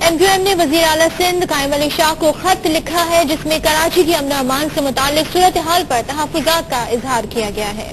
MQM ने वजीर आला सिंध कायम अली शाह को खत लिखा है जिसमें कराची की अमन अमान से मुताल्लिक सूरत हाल पर तहफ़्फ़ुज़ात का इजहार किया गया है।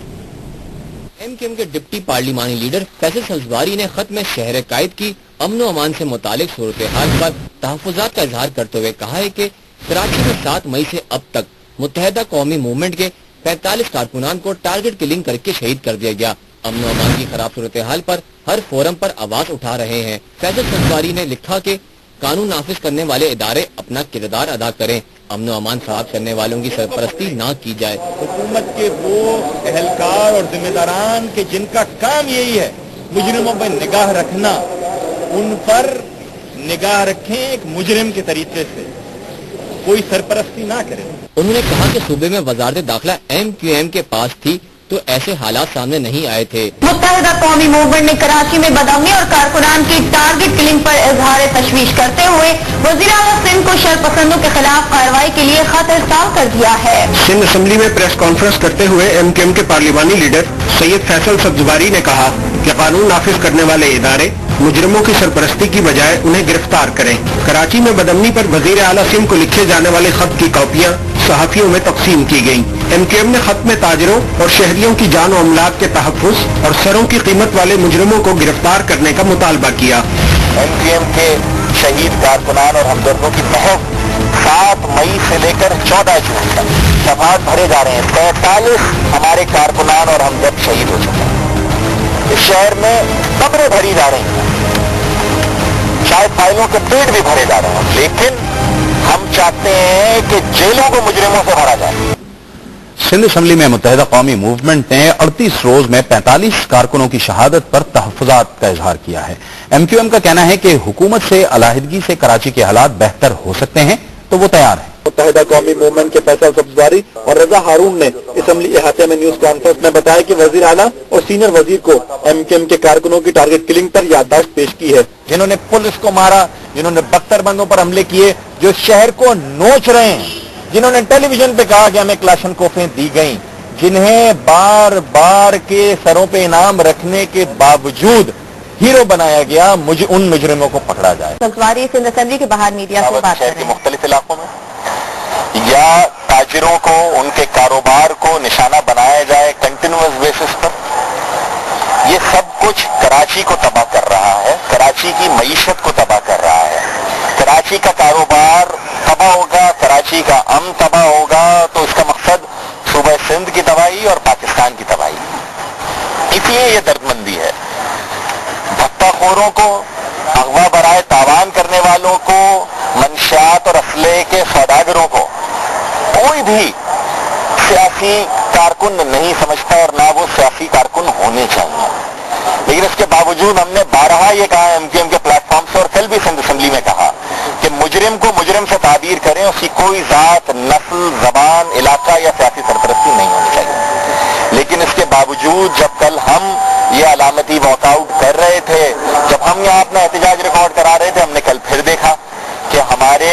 MQM के डिप्टी पार्लिमानी लीडर फैसल सब्ज़वारी ने खत में शहर कायद की अमन अमान से मुताल्लिक सूरत हाल पर तहफ़्फ़ुज़ात का इजहार करते हुए कहा है कि कराची में 7 मई से अब तक मुत्तहिदा कौमी मूवमेंट के 45 कारकुनान को टारगेट किलिंग करके शहीद कर दिया गया। अमन अमान की खराब सूरत हाल पर हर फोरम पर आवाज उठा रहे हैं। फैसल सब्ज़वारी ने लिखा कि कानून नाफिज करने वाले इदारे अपना किरदार अदा करें, अमन अमान खराब करने वालों की सरपरस्ती ना की जाए। हुकूमत के वो अहलकार और जिम्मेदारान के जिनका काम यही है मुजरिमों पर निगाह रखना, उन पर निगाह रखें एक मुजरिम के तरीके से, कोई सरपरस्ती ना करें। उन्होंने कहा कि सूबे में वजारत दाखिला MQM के पास थी तो ऐसे हालात सामने नहीं आए थे। मुत्तहिदा कौमी मूवमेंट ने कराची में बदअमनी और कारकुनान की टारगेट किलिंग पर इजहार तशवीश करते हुए वज़ीर आला सिंध को शरपसंदों के खिलाफ कार्रवाई के लिए खत इरसाल कर दिया है। सिंध असेंबली में प्रेस कॉन्फ्रेंस करते हुए MQM के पार्लिमानी लीडर सैयद फैसल सब्ज़वारी ने कहा कि कानून नाफिज करने वाले इदारे मुजरिमों की सरपरस्ती की बजाय उन्हें गिरफ्तार करें। कराची में बदअमनी पर वज़ीर आला सिंध को लिखे जाने वाले खत की कॉपियाँ सहाफियों में तकसीम की गयी। MQM ने खत में ताजरों और शहरियों की जान और अमलाक के तहफ़्फ़ुज़ और सरों की कीमत वाले मुजरिमों को गिरफ्तार करने का मुतालबा किया। MQM के शहीद कारकुनान और हमदर्दों की महज 7 मई से लेकर 14 जून तक शफात भरे जा रहे हैं। 45 हमारे कारकुनान और हमदर्द शहीद हो चुके हैं। इस शहर में कब्रें भरी जा रही हैं, शायद फाइलों के पेट भी भरे जा रहे हैं, लेकिन हम चाहते हैं कि जेलों को मुजरिमों से भरा जाए। सिंध असेंबली में मुत्तहिदा कौमी मूवमेंट ने 38 रोज में 45 कारकुनों की शहादत पर तहफ़्फ़ुज़ात का इजहार किया है। MQM का कहना है कि हुकूमत से अलहदगी से कराची के हालात बेहतर हो सकते हैं तो वो तैयार है। मुत्तहिदा कौमी मूवमेंट के फैसल सब्ज़वारी और रजा हारून ने असेंबली इहाते में न्यूज कॉन्फ्रेंस में बताया कि वजीर आला और सीनियर वजीर को MQM के कारकुनों की टारगेट किलिंग पर याददाश्त पेश की है। जिन्होंने पुलिस को मारा, जिन्होंने बख्तरबंदों पर हमले किए, जो शहर को नोच रहे हैं, जिन्होंने टेलीविजन पे कहा कि हमें क्लाशनकोफें दी गई, जिन्हें बार बार के सरों पे इनाम रखने के बावजूद हीरो बनाया गया, उन मुजरिमों को पकड़ा जाए। सब्ज़वारी सिंध असेंबली के बाहर मीडिया से बात कर रहे हैं। मुख्तलिफ इलाकों में या ताजिरों को, उनके कारोबार को निशाना बनाया जाए कंटिन्यूअस बेसिस पर, ये सब कुछ कराची को तबाह कर रहा है, कराची की मईशत को तबाह कर रहा है। कराची का कारोबार तबाह होगा, कराची का अमन तबाह होगा, तो इसका मकसद सूबा सिंध की तबाही और पाकिस्तान की तबाही। इसलिए ये दर्दमंदी है। भत्ताखोरों को, अगवा बराए तावान करने वालों को, मंशियात और असले के सौदागरों को कोई भी सियासी कारकुन नहीं समझता और ना वो सियासी कारकुन होने चाहिए। लेकिन इसके बावजूद हमने बारहा ये कहा MQM के प्लेटफॉर्म से और कल भी सिंध असेंबली में कहा कि मुजरिम को मुजरिम से ताबीर करें, उसकी कोई जात, नस्ल, जबान, इलाका या सियासी सरपरस्ती नहीं होनी चाहिए। लेकिन इसके बावजूद जब कल हम ये अलामती वॉकआउट कर रहे थे, जब हम यहाँ अपना एहतजाज रिकॉर्ड करा रहे थे, हमने कल फिर देखा कि हमारे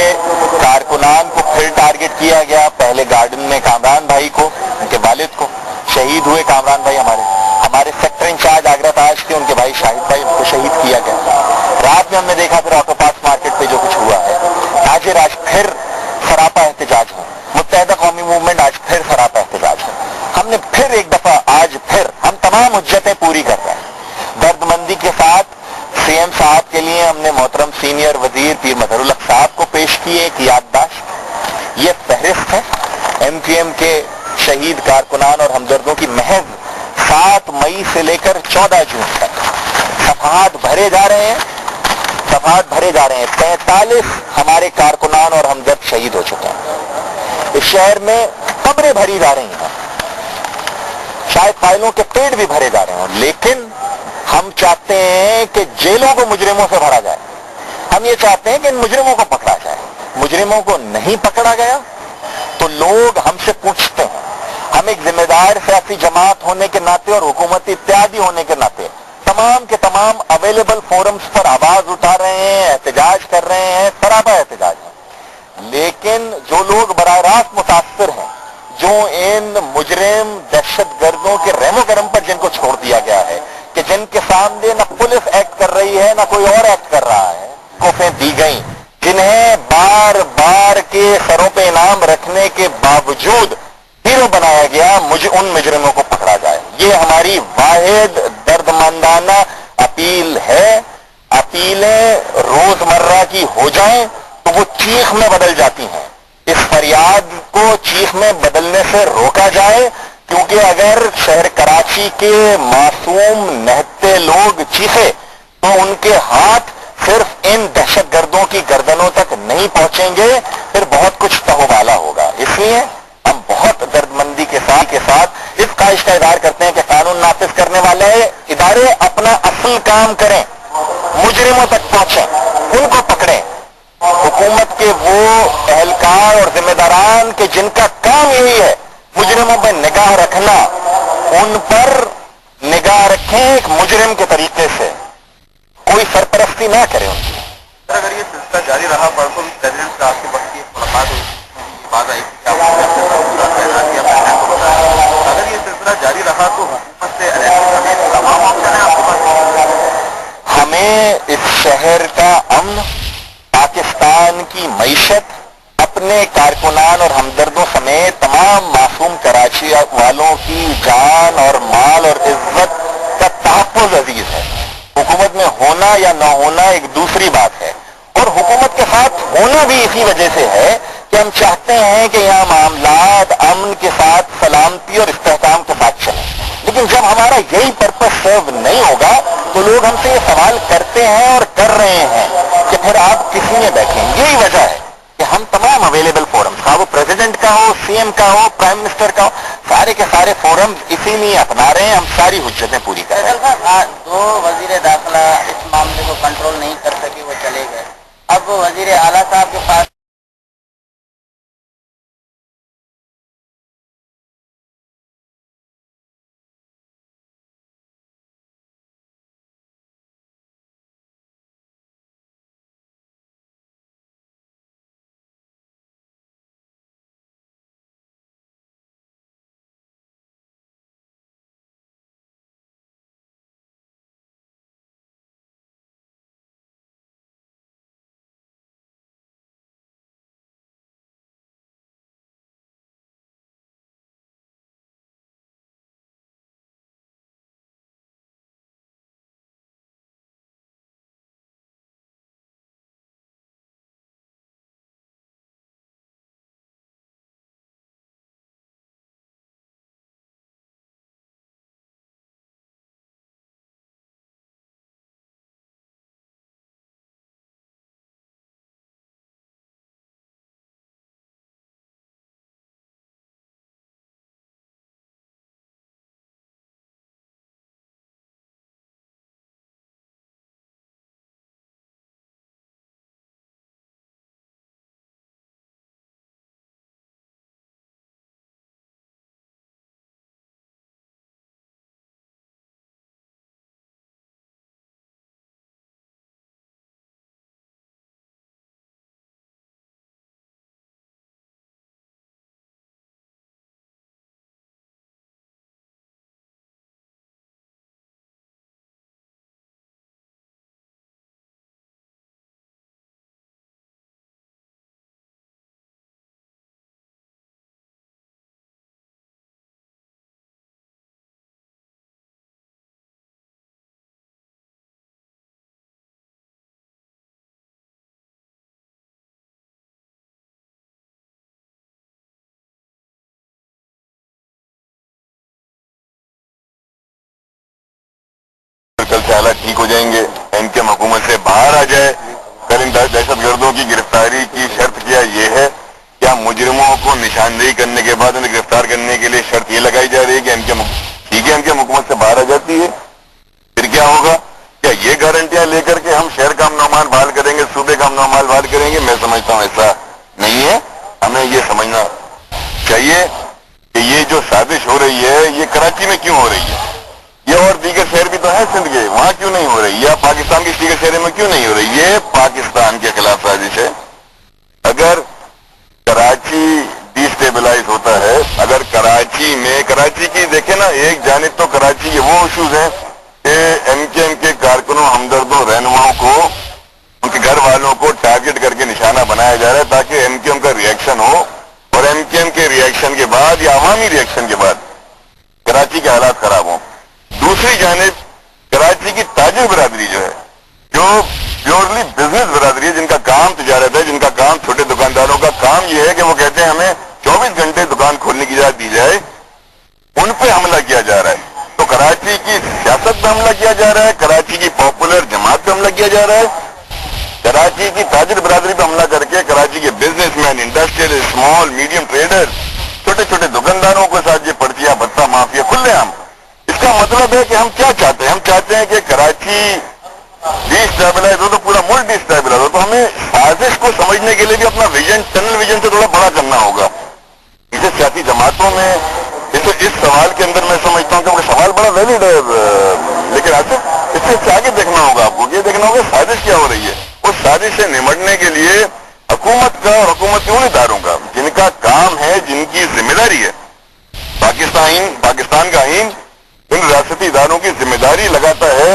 कारकुनान को फिर टारगेट किया गया। पहले गार्डन में कामरान भाई को, उनके वालिद को, शहीद हुए कामरान भाई हमारे सेक्टर इंचार्ज आगरा ताज के, उनके भाई शाहिद भाई, उनको शहीद किया गया। रात में हमने देखा फिर ऑटो पार्ट्स मार्केट पे जो कुछ हुआ है। आज फिर सरापा एहतजाज है, मुत्तहिदा कौमी मूवमेंट आज फिर सरापा एहतजाज है। हमने फिर एक दफा आज फिर हम तमाम हुज्जतें पूरी कर रहे हैं। दर्दमंदी के साथ CM साहब के लिए हमने मोहतरम सीनियर वजीर पीर मजहरुल हक साहब को पेश की एक याददाश्त। ये फहरिस्त है MQM के शहीद कारकुनान और हमदर्दों की महज 7 मई से लेकर 14 जून तक सफात भरे जा रहे हैं, सफात भरे जा रहे हैं। 45 हमारे कारकुनान और हमदर्द शहीद हो चुके हैं। इस शहर में कब्रें भरी जा रही हैं, शायद फाइलों के पेट भी भरे जा रहे हैं, लेकिन हम चाहते हैं कि जेलों को मुजरिमों से भरा जाए। हम ये चाहते हैं कि इन मुजरिमों को पकड़ा जाए। मुजरिमों को नहीं पकड़ा गया तो लोग हमसे पूछते हैं। हम एक जिम्मेदार सियासी जमात होने के नाते और हुकूमती इत्यादी होने के नाते तमाम के तमाम अवेलेबल फोरम्स पर आवाज उठा रहे हैं, एहतजाज कर रहे हैं, सरापा एहतजाज है। लेकिन जो लोग बराह रास्त मुतासर हैं, जो इन मुजरिम दहशतगर्दों के रहमो करम पर जिनको छोड़ दिया गया है, कि जिनके सामने न पुलिस एक्ट कर रही है न कोई और एक्ट कर रहा है, कोफें दी गई, جنہیں بار بار کے سروں پہ انعام رکھنے کے باوجود ہیرو بنایا گیا، ان مجرموں کو پکڑا جائے. یہ ہماری واحد دردمندانہ اپیل ہے. اپیلیں روزمرہ کی ہو جائیں تو وہ چیخ میں بدل جاتی ہیں. اس فریاد کو چیخ میں بدلنے سے روکا جائے، کیونکہ اگر شہر کراچی کے معصوم نہتے لوگ چیخے تو ان کے ہاتھ صرف ان دہشت گردوں کی گردنوں تک نہیں پہنچیں گے، پھر بہت کچھ تہوالا ہوگا. اس لیے ہم بہت دردمندی کے ساتھ اس خواہش کا اظہار کرتے ہیں کہ قانون نافذ کرنے والے ادارے اپنا اصل کام کریں، مجرموں تک پہنچیں، ان کو پکڑیں. حکومت کے وہ اہلکار اور ذمہ داران کہ جن کا کام یہی ہے مجرموں پہ نگاہ رکھنا، ان پر نگاہ رکھیں ایک مجرم کے طریقے سے، کوئی سرپرستی نہ کرے ان کی. اگر یہ سلسلہ جاری رہا، پرسوں پریزیڈنٹ سے آپ کے وقت کی ملاقات ہوئی، بات آئی کہ اگر یہ سلسلہ جاری رہا تو حکومت سے الیکشن سمیت تمام آپشن ہیں آپ کے پاس. ہمیں اس شہر کا امن، پاکستان کی معیشت، اپنے کارکنان اور ہمدردوں سمیت تمام معصوم کراچی والوں کی جان اور مال اور عزت کا تحفظ عزیز ہے. حکومت میں ہونا یا نہ ہونا ایک دوسری بات ہے، اور حکومت کے ساتھ ہونا بھی اسی وجہ سے ہے کہ ہم چاہتے ہیں کہ یہاں معاملات امن کے ساتھ، سلامتی اور استحکام کے ساتھ چلیں. لیکن جب ہمارا یہی پرپس سرو نہیں ہوگا تو لوگ ہم سے یہ سوال کرتے ہیں اور کر رہے ہیں کہ پھر آپ کسی میں بیٹھیں. یہی وجہ ہے کہ ہم تمام اویلیبل فورمز، خواہ وہ پریزیڈنٹ کا ہو، سی ایم کا ہو، پرائم منسٹر کا ہو، سارے کے سارے فورمز اسی لیے اپنا رہے ہیں. ہم ساری حجتیں پوری کر رہے ہیں. دو وزیر داخلہ اس معاملے کو کنٹرول نہیں کر سکے، وہ چلے گئے. اب وزیر اعلیٰ صاحب کے پاس کل سے حالات ٹھیک ہو جائیں گے، ایم کیو ایم حکومت سے باہر آ جائے. کل ان دہشت گردوں کی گرفتاری کی شرط کیا یہ ہے کہ ہم مجرموں کو نشاندہی کرنے کے بعد انہیں گرفتار کرنے کے لیے شرط یہ لگائی جا رہی ہے کہ ایم کیو ایم حکومت سے باہر آ جاتی ہے. پھر کیا ہوگا؟ کیا یہ گارنٹیاں لے کر کے ہم شہر کا امن و امان بحال کریں گے، صوبے کا امن و امان بحال کریں گے؟ میں سمجھتا ہوں ایسا نہیں ہے. ہمیں یہ سمجھنا چاہیے کہ یہ جو سازش ہو رہی ہے یہ کراچی میں کیوں ہو رہی ہے، یہ اور دیگر شہر بھی تو ہیں سندھ کے، وہاں کیوں نہیں ہو رہی، یا پاکستان کے دیگر شہروں میں کیوں نہیں ہو رہی؟ یہ پاکستان کے خلاف سازش ہے. اگر کراچی ڈی اسٹیبلائز ہوتا ہے، اگر کراچی کی دیکھیں نا، ایک جانب تو کراچی کے وہ ایشوز ہیں کہ ایم کے کارکنوں، ہمدردوں، رہنماؤں کو، ان کے گھر والوں کو ٹارگٹ کر کے نشان ریئیکشن کے بعد یا عوامی ریئیکشن کے بعد کراچی کے حالات خراب ہوں. دوسری جانب کراچی کی تاجر برادری جو ہے، جو پیورلی بزنس برادری ہے، جن کا کام تجارت ہے، جن کا کام چھوٹے دکانداروں کا کام یہ ہے کہ وہ کہتے ہیں ہمیں 24 گھنٹے دکان کھولنے کی اجازت دی جائے، ان پہ حملہ کیا جا رہا ہے. تو کراچی کی سیاست پہ حملہ کیا جا رہا ہے، کراچی کی پاپولر جماعت پہ حملہ کیا جا رہا ہے، کراچی کی تاجر برادری پہ حملہ کر کے کراچی کے business man, industrial, small medium trader, چھوٹے چھوٹے دکانداروں کے ساتھ یہ پرچیاں بھتہ مافیا کھلے عام. اس کا مطلب ہے کہ ہم کیا چاہتے ہیں؟ ہم چاہتے ہیں کہ کراچی ڈی اسٹیبلائز ہو تو پورا ملک ڈی اسٹیبلائز ہو. تو ہمیں سازش کو سمجھنے کے لیے بھی اپنا ویژن، ٹنل ویژن سے تھوڑا بڑا کرنا ہوگا. اسے سیاسی جماعتوں میں اس سوال کے اندر میں سمجھتا ہوں کہ وہ سوال بڑا ویلڈ ہے، لیکن آصف اس سے آگے دیکھنا ہوگا، آپ کو یہ دیکھنا ہوگا سازش کیا ہو رہی ہے. اس سازش سے نمٹنے کے لیے حکومت کا اور حکومت کے ان اداروں کا جن کا کام ہے، جن کی ذمہ داری ہے، پاکستان کا آئین ان ریاستی اداروں کی ذمہ داری لگاتا ہے